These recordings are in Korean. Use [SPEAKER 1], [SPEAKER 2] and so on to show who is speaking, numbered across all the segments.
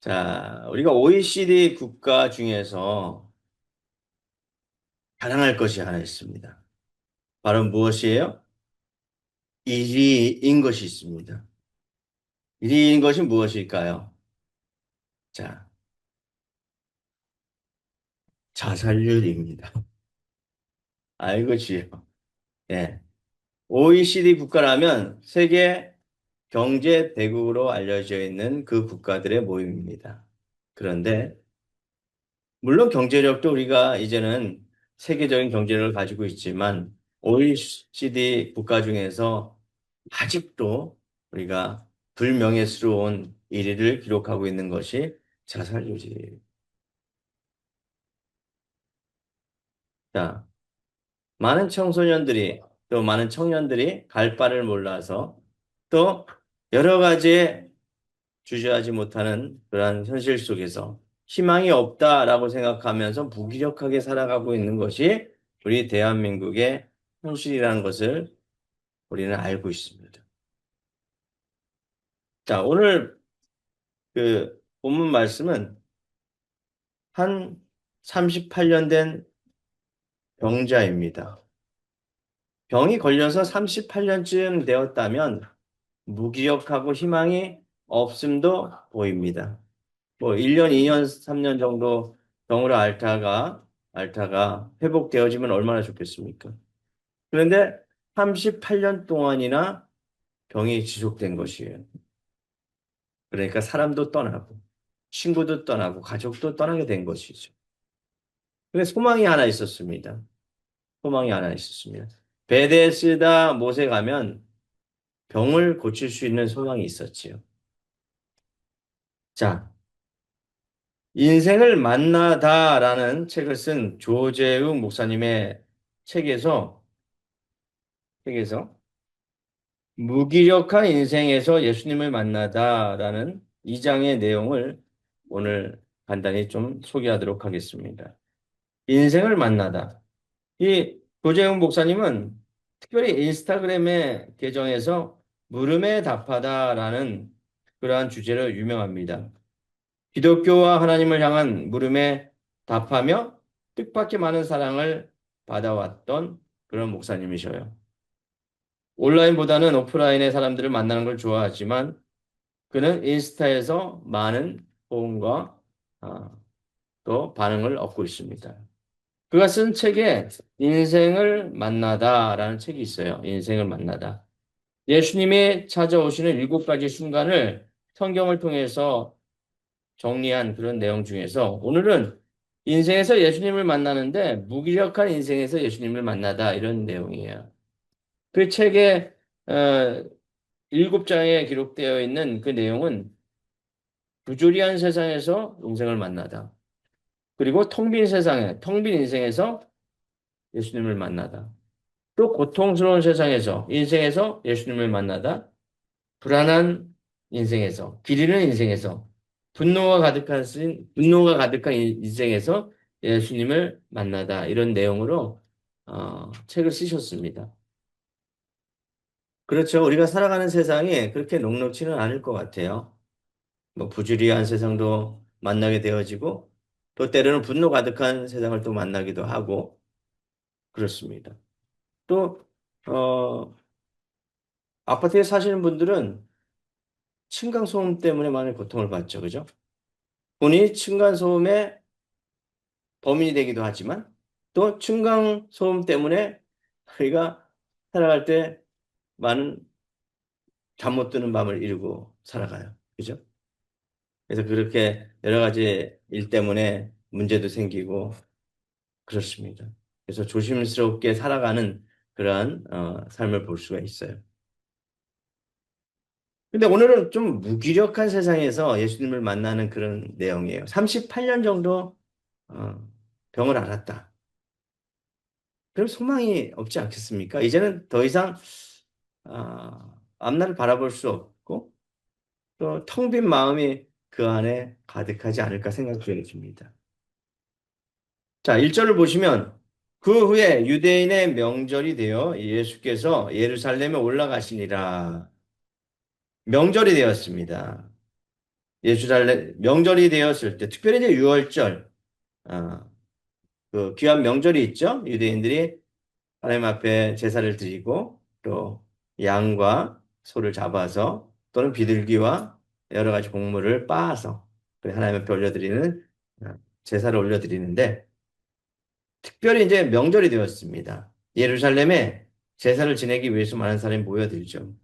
[SPEAKER 1] 자, 우리가 OECD 국가 중에서 자랑할 것이 하나 있습니다. 바로 무엇이에요? 1위인 것이 있습니다. 1위인 것이 무엇일까요? 자, 자살률입니다. 알고 지요. 예. OECD 국가라면 세계 경제 대국으로 알려져 있는 그 국가들의 모임입니다. 그런데 물론 경제력도 우리가 이제는 세계적인 경제력을 가지고 있지만 OECD 국가 중에서 아직도 우리가 불명예스러운 1위를 기록하고 있는 것이 자살률이에요. 자, 많은 청소년들이 또 많은 청년들이 갈 바를 몰라서 또 여러 가지의 주저하지 못하는 그러한 현실 속에서 희망이 없다라고 생각하면서 무기력하게 살아가고 있는 것이 우리 대한민국의 현실이라는 것을 우리는 알고 있습니다. 자, 오늘 그 본문 말씀은 한 38년 된 병자입니다. 병이 걸려서 38년쯤 되었다면 무기력하고 희망이 없음도 보입니다. 뭐 1년, 2년, 3년 정도 병으로 앓다가 회복되어지면 얼마나 좋겠습니까? 그런데 38년 동안이나 병이 지속된 것이에요. 그러니까 사람도 떠나고 친구도 떠나고 가족도 떠나게 된 것이죠. 근데 소망이 하나 있었습니다. 소망이 하나 있었습니다. 베데스다 못에 가면 병을 고칠 수 있는 소망이 있었지요. 자, 인생을 만나다라는 책을 쓴 조재욱 목사님의 책에서 책에서 무기력한 인생에서 예수님을 만나다라는 2장의 내용을 오늘 간단히 좀 소개하도록 하겠습니다. 인생을 만나다. 이 조재욱 목사님은 특별히 인스타그램의 계정에서 물음에 답하다라는 그러한 주제로 유명합니다. 기독교와 하나님을 향한 물음에 답하며 뜻밖의 많은 사랑을 받아왔던 그런 목사님이셔요. 온라인보다는 오프라인의 사람들을 만나는 걸 좋아하지만 그는 인스타에서 많은 호응과 아, 또 반응을 얻고 있습니다. 그가 쓴 책에 인생을 만나다라는 책이 있어요. 인생을 만나다. 예수님이 찾아오시는 7가지 순간을 성경을 통해서 정리한 그런 내용 중에서 오늘은 인생에서 예수님을 만나는데 무기력한 인생에서 예수님을 만나다 이런 내용이에요. 그 책에 7장에 기록되어 있는 그 내용은 부조리한 세상에서 인생을 만나다. 그리고 텅 빈 인생에서 예수님을 만나다. 또 고통스러운 세상에서, 인생에서 예수님을 만나다. 불안한 인생에서, 길 잃은 인생에서, 분노가 가득한 인생에서 예수님을 만나다. 이런 내용으로 책을 쓰셨습니다. 그렇죠. 우리가 살아가는 세상이 그렇게 녹록지는 않을 것 같아요. 뭐 부주의한 세상도 만나게 되어지고 또 때로는 분노 가득한 세상을 또 만나기도 하고 그렇습니다. 또 아파트에 사시는 분들은 층간소음 때문에 많은 고통을 받죠. 그죠? 본인이 층간소음의 범인이 되기도 하지만 또 층간소음 때문에 우리가 살아갈 때 많은 잠 못 드는 밤을 이루고 살아가요. 그죠? 그래서 그렇게 여러 가지 일 때문에 문제도 생기고 그렇습니다. 그래서 조심스럽게 살아가는 그러한 삶을 볼 수가 있어요. 근데 오늘은 좀 무기력한 세상에서 예수님을 만나는 그런 내용이에요. 38년 정도 어, 병을 앓았다. 그럼 소망이 없지 않겠습니까? 이제는 더 이상 앞날을 바라볼 수 없고 또 텅 빈 마음이 그 안에 가득하지 않을까 생각이 듭니다. 자, 1절을 보시면 그 후에 유대인의 명절이 되어 예수께서 예루살렘에 올라가시니라. 명절이 되었습니다. 예루살렘 명절이 되었을 때, 특별히 이제 유월절, 어, 그 귀한 명절이 있죠. 유대인들이 하나님 앞에 제사를 드리고 또 양과 소를 잡아서 또는 비둘기와 여러 가지 곡물을 빻아서 그 하나님 앞에 올려드리는 제사를 올려드리는데 특별히 이제 명절이 되었습니다. 예루살렘에 제사를 지내기 위해서 많은 사람이 모여들죠.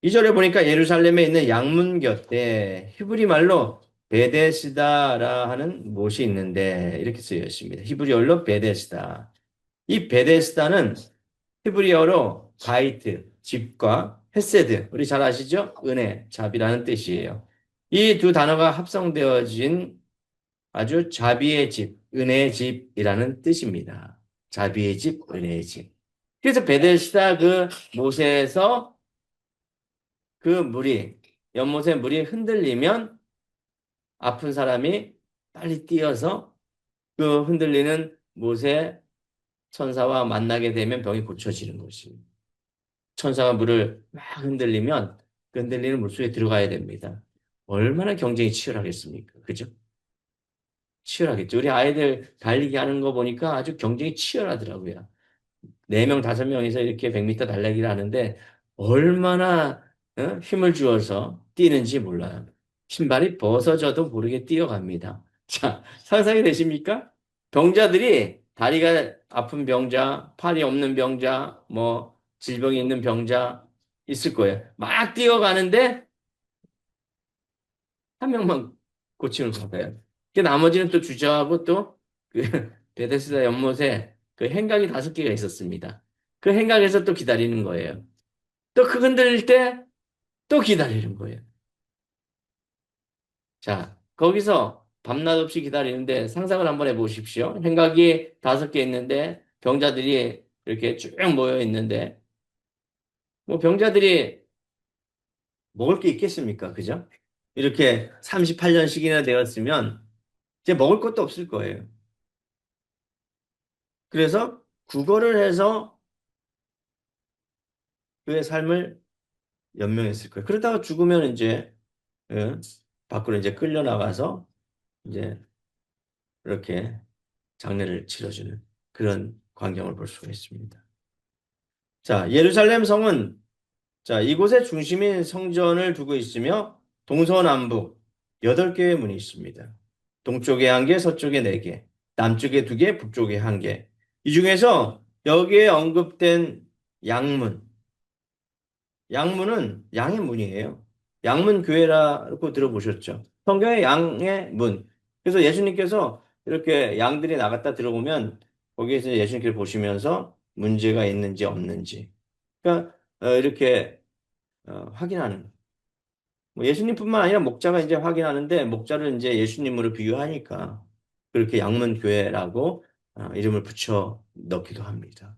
[SPEAKER 1] 이절에 보니까 예루살렘에 있는 양문 곁에 히브리 말로 베데스다라 하는 못이 있는데 이렇게 쓰여 있습니다. 히브리어로 베데스다. 이 베데스다는 히브리어로 바이트, 집과 헤세드, 우리 잘 아시죠? 은혜, 자비라는 뜻이에요. 이 두 단어가 합성되어진 아주 자비의 집, 은혜의 집이라는 뜻입니다. 자비의 집, 은혜의 집. 그래서 베데스다 그 못에서 그 물이, 연못의 물이 흔들리면 아픈 사람이 빨리 뛰어서 그 흔들리는 못의 천사와 만나게 되면 병이 고쳐지는 것입니다. 천사가 물을 막 흔들리면 그 흔들리는 물속에 들어가야 됩니다. 얼마나 경쟁이 치열하겠습니까? 그죠? 치열하겠죠. 우리 아이들 달리기 하는 거 보니까 아주 경쟁이 치열하더라고요. 4명, 5명이서 이렇게 100m 달리기를 하는데 얼마나 힘을 주어서 뛰는지 몰라요. 신발이 벗어져도 모르게 뛰어갑니다. 자, 상상이 되십니까? 병자들이 다리가 아픈 병자, 팔이 없는 병자, 뭐 질병이 있는 병자 있을 거예요. 막 뛰어가는데 한 명만 고치는 거예요. 그 나머지는 또 주저하고 또 그 베데스다 연못에 그 행각이 5개가 있었습니다. 그 행각에서 또 기다리는 거예요. 또 그 흔들릴 때 또 기다리는 거예요. 자, 거기서 밤낮 없이 기다리는데 상상을 한번 해보십시오. 행각이 5개 있는데 병자들이 이렇게 쭉 모여 있는데 뭐 병자들이 먹을 게 있겠습니까? 그죠? 이렇게 38년씩이나 되었으면 이제 먹을 것도 없을 거예요. 그래서 구걸을 해서 그의 삶을 연명했을 거예요. 그러다가 죽으면 이제 예, 밖으로 이제 끌려나가서 이제 이렇게 장례를 치러주는 그런 광경을 볼 수가 있습니다. 자, 예루살렘 성은 자, 이곳의 중심인 성전을 두고 있으며 동서남북 8개의 문이 있습니다. 동쪽에 1개, 서쪽에 4개, 남쪽에 2개, 북쪽에 1개. 이 중에서 여기에 언급된 양문, 양문은 양의 문이에요. 양문 교회라고 들어보셨죠? 성경의 양의 문. 그래서 예수님께서 이렇게 양들이 나갔다 들어오면 거기에서 예수님께서 보시면서 문제가 있는지 없는지. 그러니까 이렇게 확인하는. 뭐 예수님뿐만 아니라 목자가 이제 확인하는데 목자를 이제 예수님으로 비유하니까 그렇게 양문 교회라고 이름을 붙여 넣기도 합니다.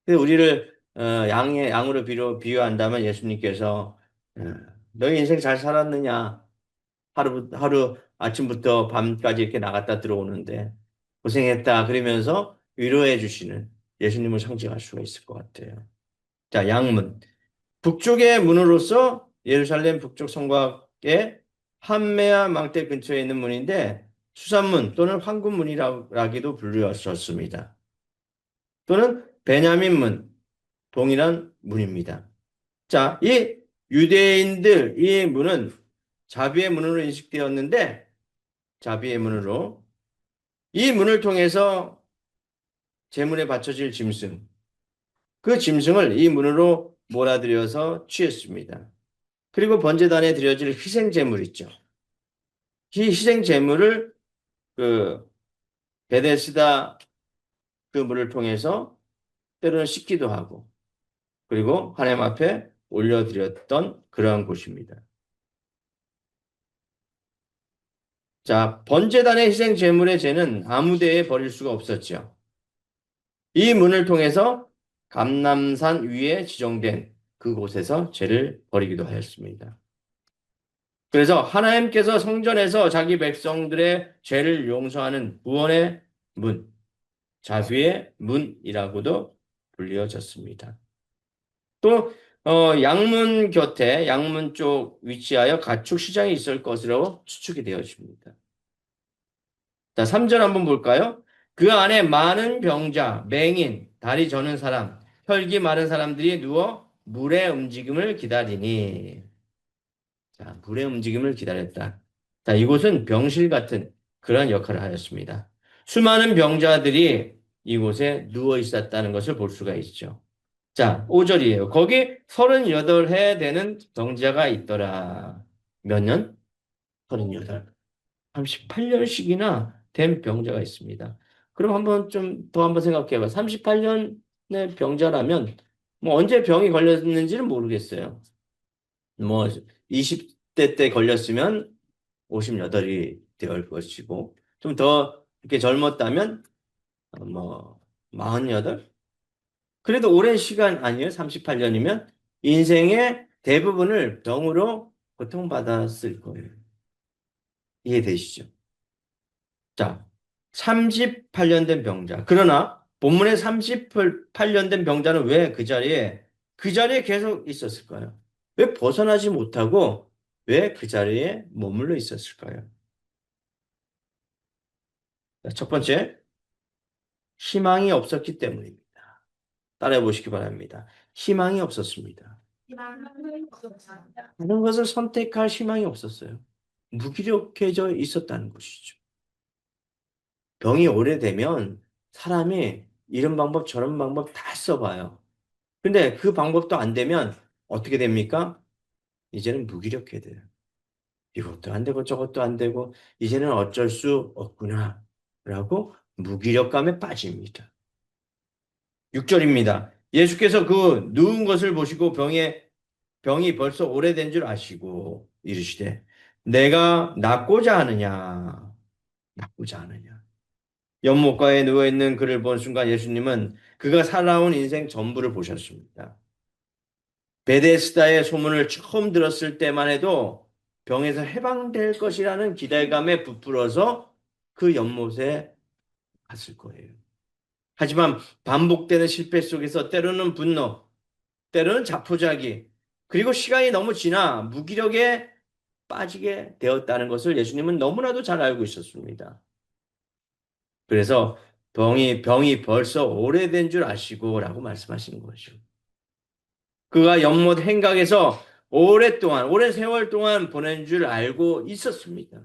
[SPEAKER 1] 그래서 우리를 양으로 비유한다면 예수님께서 어, 너희 인생 잘 살았느냐? 하루 아침부터 밤까지 이렇게 나갔다 들어오는데 고생했다 그러면서 위로해 주시는 예수님을 상징할 수가 있을 것 같아요. 자, 양문. 북쪽의 문으로서 예루살렘 북쪽 성곽의 함메아 망대 근처에 있는 문인데 수산문 또는 황금문이라기도 불렸었습니다. 또는 베냐민 문, 동일한 문입니다. 자, 이 유대인들, 이 문은 자비의 문으로 인식되었는데, 자비의 문으로, 이 문을 통해서 제물에 바쳐질 짐승, 그 짐승을 이 문으로 몰아들여서 취했습니다. 그리고 번제단에 드려질 희생 제물 있죠. 이 희생 제물을 그 베데스다 그 물을 통해서 때로는 씻기도 하고, 그리고 하나님 앞에 올려드렸던 그러한 곳입니다. 자, 번제단의 희생 제물의 죄는 아무 데에 버릴 수가 없었죠. 이 문을 통해서 감람산 위에 지정된 그곳에서 죄를 버리기도 하였습니다. 그래서 하나님께서 성전에서 자기 백성들의 죄를 용서하는 구원의 문, 자비의 문이라고도 불리어졌습니다. 또 양문 곁에, 양문 쪽 위치하여 가축 시장이 있을 것으로 추측이 되어집니다. 자, 3절 한번 볼까요? 그 안에 많은 병자, 맹인, 다리 저는 사람, 혈기 마른 사람들이 누워 물의 움직임을 기다리니. 자, 물의 움직임을 기다렸다. 자, 이곳은 병실 같은 그런 역할을 하였습니다. 수많은 병자들이 이곳에 누워 있었다는 것을 볼 수가 있죠. 자, 5절이에요. 거기 38해 되는 병자가 있더라. 몇 년? 38. 38년씩이나 된 병자가 있습니다. 그럼 한번 좀 더 한번 생각해 봐. 38년의 병자라면 뭐 언제 병이 걸렸는지는 모르겠어요. 뭐 20대 때 걸렸으면 58이 될 것이고 좀 더 이렇게 젊었다면 뭐 48? 그래도 오랜 시간 아니에요? 38년이면 인생의 대부분을 병으로 고통받았을 거예요. 이해되시죠? 자, 38년 된 병자. 그러나 본문에 38년 된 병자는 왜 그 자리에 계속 있었을까요? 왜 벗어나지 못하고 왜 그 자리에 머물러 있었을까요? 자, 첫 번째, 희망이 없었기 때문입니다. 따라해 보시기 바랍니다. 희망이 없었습니다. 다른 것을 선택할 희망이 없었어요. 무기력해져 있었다는 것이죠. 병이 오래되면 사람이 이런 방법 저런 방법 다 써봐요. 근데 그 방법도 안 되면 어떻게 됩니까? 이제는 무기력해 돼요. 이것도 안 되고 저것도 안 되고 이제는 어쩔 수 없구나 라고 무기력감에 빠집니다. 6절입니다. 예수께서 그 누운 것을 보시고 병이 벌써 오래된 줄 아시고 이르시되 내가 낫고자 하느냐 낫고자 하느냐. 연못가에 누워있는 그를 본 순간 예수님은 그가 살아온 인생 전부를 보셨습니다. 베데스다의 소문을 처음 들었을 때만 해도 병에서 해방될 것이라는 기대감에 부풀어서 그 연못에 갔을 거예요. 하지만 반복되는 실패 속에서 때로는 분노, 때로는 자포자기, 그리고 시간이 너무 지나 무기력에 빠지게 되었다는 것을 예수님은 너무나도 잘 알고 있었습니다. 그래서 병이 벌써 오래된 줄 아시고라고 말씀하시는 거죠. 그가 연못 행각에서 오랜 세월 동안 보낸 줄 알고 있었습니다.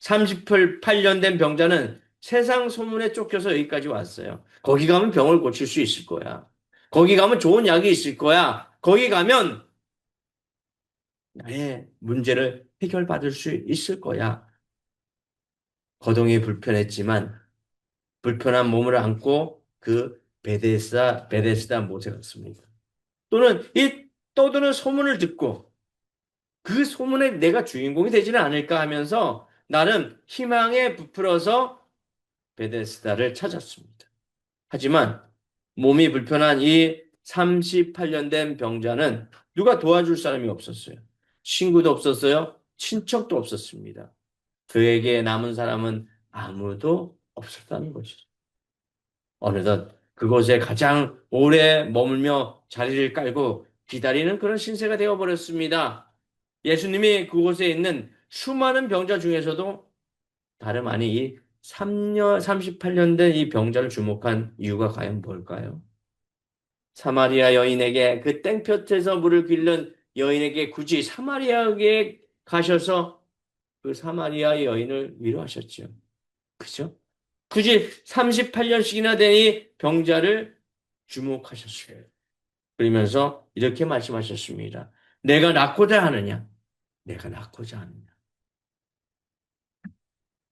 [SPEAKER 1] 38년 된 병자는 세상 소문에 쫓겨서 여기까지 왔어요. 거기 가면 병을 고칠 수 있을 거야. 거기 가면 좋은 약이 있을 거야. 거기 가면 나의 문제를 해결받을 수 있을 거야. 거동이 불편했지만 불편한 몸을 안고 그 베데스다 못에 갔습니다. 또는 이 떠드는 소문을 듣고 그 소문에 내가 주인공이 되지는 않을까 하면서 나름 희망에 부풀어서 베데스다를 찾았습니다. 하지만 몸이 불편한 이 38년 된 병자는 누가 도와줄 사람이 없었어요. 친구도 없었어요. 친척도 없었습니다. 그에게 남은 사람은 아무도 없었다는 것이죠. 어느덧 그곳에 가장 오래 머물며 자리를 깔고 기다리는 그런 신세가 되어버렸습니다. 예수님이 그곳에 있는 수많은 병자 중에서도 다름 아닌 이 38년 된 이 병자를 주목한 이유가 과연 뭘까요? 사마리아 여인에게 그 땡볕에서 물을 길른 여인에게 굳이 사마리아에 가셔서 그 사마리아 여인을 위로하셨죠. 그죠? 굳이 38년씩이나 된 이 병자를 주목하셨어요. 그러면서 이렇게 말씀하셨습니다. 내가 낫고자 하느냐? 내가 낫고자 하느냐?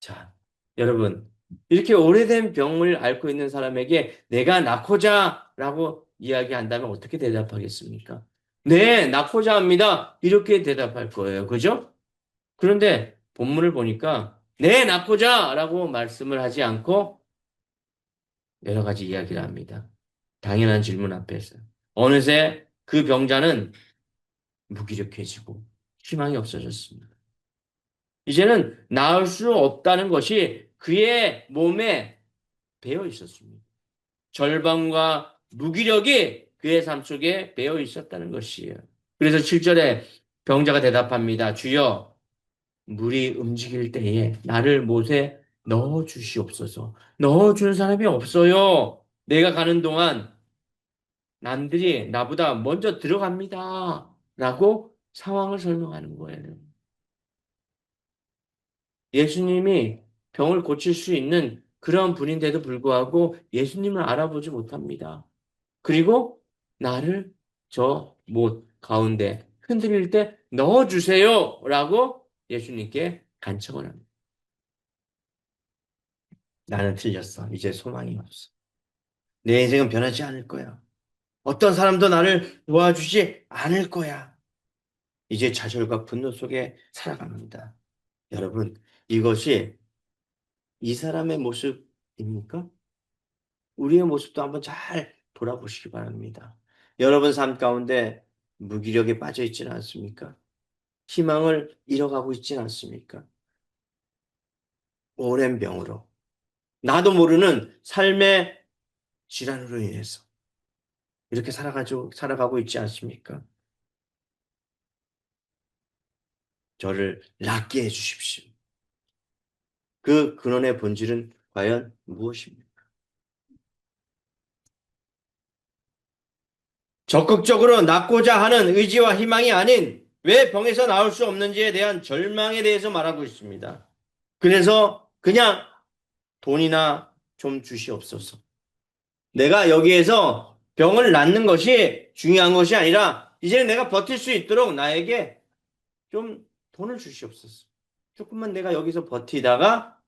[SPEAKER 1] 자, 여러분, 이렇게 오래된 병을 앓고 있는 사람에게 내가 낳고자 라고 이야기한다면 어떻게 대답하겠습니까? 네, 낳고자 합니다. 이렇게 대답할 거예요. 그죠? 그런데 본문을 보니까 네, 낳고자 라고 말씀을 하지 않고 여러 가지 이야기를 합니다. 당연한 질문 앞에서. 어느새 그 병자는 무기력해지고 희망이 없어졌습니다. 이제는 나을 수 없다는 것이 그의 몸에 배어 있었습니다. 절망과 무기력이 그의 삶 속에 배어 있었다는 것이에요. 그래서 7절에 병자가 대답합니다. 주여, 물이 움직일 때에 나를 못에 넣어 주시옵소서. 넣어 준 사람이 없어요. 내가 가는 동안 남들이 나보다 먼저 들어갑니다. 라고 상황을 설명하는 거예요. 예수님이 병을 고칠 수 있는 그런 분인데도 불구하고 예수님을 알아보지 못합니다. 그리고 나를 저 못 가운데 흔들릴 때 넣어주세요. 라고 예수님께 간청을 합니다. 나는 틀렸어. 이제 소망이 없어. 내 인생은 변하지 않을 거야. 어떤 사람도 나를 도와주지 않을 거야. 이제 좌절과 분노 속에 살아갑니다. 여러분, 이것이 이 사람의 모습입니까? 우리의 모습도 한번 잘 돌아보시기 바랍니다. 여러분 삶 가운데 무기력에 빠져 있지는 않습니까? 희망을 잃어가고 있지는 않습니까? 오랜 병으로, 나도 모르는 삶의 질환으로 인해서 이렇게 살아가고 있지 않습니까? 저를 낫게 해주십시오. 그 근원의 본질은 과연 무엇입니까? 적극적으로 낫고자 하는 의지와 희망이 아닌 왜 병에서 나올 수 없는지에 대한 절망에 대해서 말하고 있습니다. 그래서 그냥 돈이나 좀 주시옵소서. 내가 여기에서 병을 낫는 것이 중요한 것이 아니라 이제는 내가 버틸 수 있도록 나에게 좀 돈을 주시옵소서. 조금만 내가 여기서 버티다가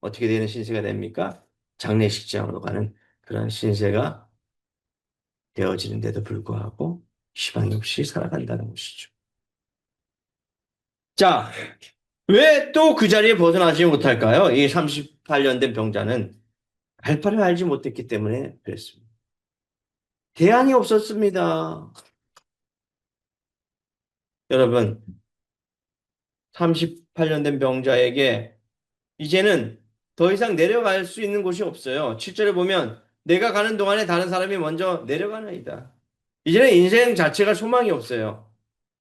[SPEAKER 1] 어떻게 되는 신세가 됩니까? 장례식장으로 가는 그런 신세가 되어지는데도 불구하고 희망이 없이 살아간다는 것이죠. 자, 왜 또 그 자리에 벗어나지 못할까요? 이 38년 된 병자는 갈 바를 알지 못했기 때문에 그랬습니다. 대안이 없었습니다. 여러분, 38년 된 병자에게 이제는 더 이상 내려갈 수 있는 곳이 없어요. 7절에 보면 내가 가는 동안에 다른 사람이 먼저 내려가나이다. 이제는 인생 자체가 소망이 없어요.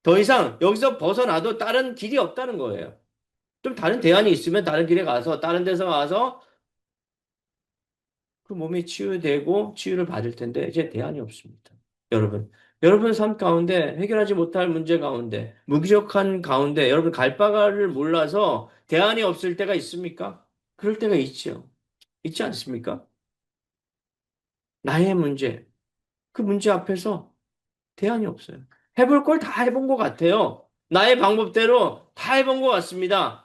[SPEAKER 1] 더 이상 여기서 벗어나도 다른 길이 없다는 거예요. 좀 다른 대안이 있으면 다른 길에 가서 다른 데서 와서 그 몸이 치유되고 치유를 받을 텐데 이제 대안이 없습니다. 여러분 삶 가운데 해결하지 못할 문제 가운데 무기력한 가운데 여러분 갈 바를 몰라서 대안이 없을 때가 있습니까? 그럴 때가 있죠. 있지 않습니까? 나의 문제, 그 문제 앞에서 대안이 없어요. 해볼 걸 다 해본 것 같아요. 나의 방법대로 다 해본 것 같습니다.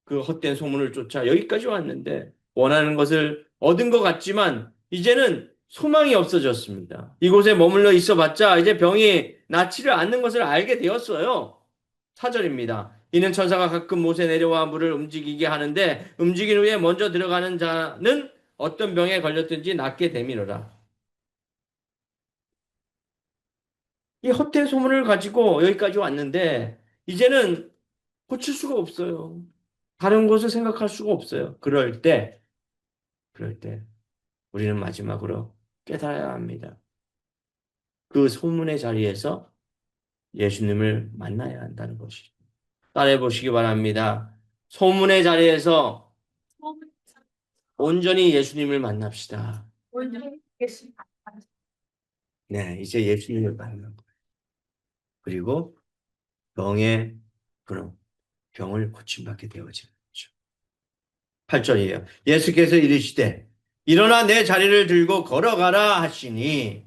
[SPEAKER 1] 그 헛된 소문을 쫓아 여기까지 왔는데 원하는 것을 얻은 것 같지만 이제는 소망이 없어졌습니다. 이곳에 머물러 있어봤자 이제 병이 낫지를 않는 것을 알게 되었어요. 4절입니다. 이는 천사가 가끔 못에 내려와 물을 움직이게 하는데 움직인 후에 먼저 들어가는 자는 어떤 병에 걸렸든지 낫게 되미로라. 이 헛된 소문을 가지고 여기까지 왔는데 이제는 고칠 수가 없어요. 다른 곳을 생각할 수가 없어요. 그럴 때 우리는 마지막으로 깨달아야 합니다. 그 소문의 자리에서 예수님을 만나야 한다는 것이죠. 따라해 보시기 바랍니다. 소문의 자리에서 온전히 예수님을 만납시다. 네, 이제 예수님을 만난 거예요. 그리고 병의 그런 병을 고침받게 되어지는 거죠. 8절이에요. 예수께서 이르시되 일어나 내 자리를 들고 걸어가라 하시니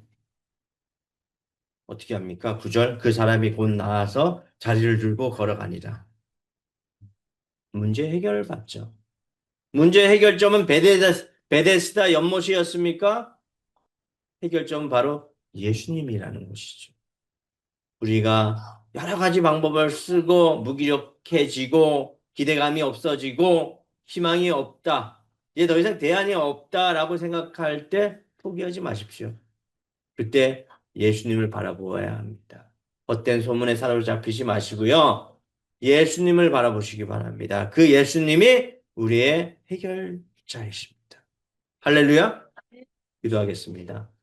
[SPEAKER 1] 어떻게 합니까? 9절 그 사람이 곧 나와서 자리를 들고 걸어가니라. 문제 해결을 받죠. 문제 해결점은 베데스다 연못이었습니까? 해결점은 바로 예수님이라는 것이죠. 우리가 여러 가지 방법을 쓰고 무기력해지고 기대감이 없어지고 희망이 없다. 이제 더 이상 대안이 없다라고 생각할 때 포기하지 마십시오. 그때 예수님을 바라보아야 합니다. 헛된 소문에 사로잡히지 마시고요. 예수님을 바라보시기 바랍니다. 그 예수님이 우리의 해결자이십니다. 할렐루야. 기도하겠습니다.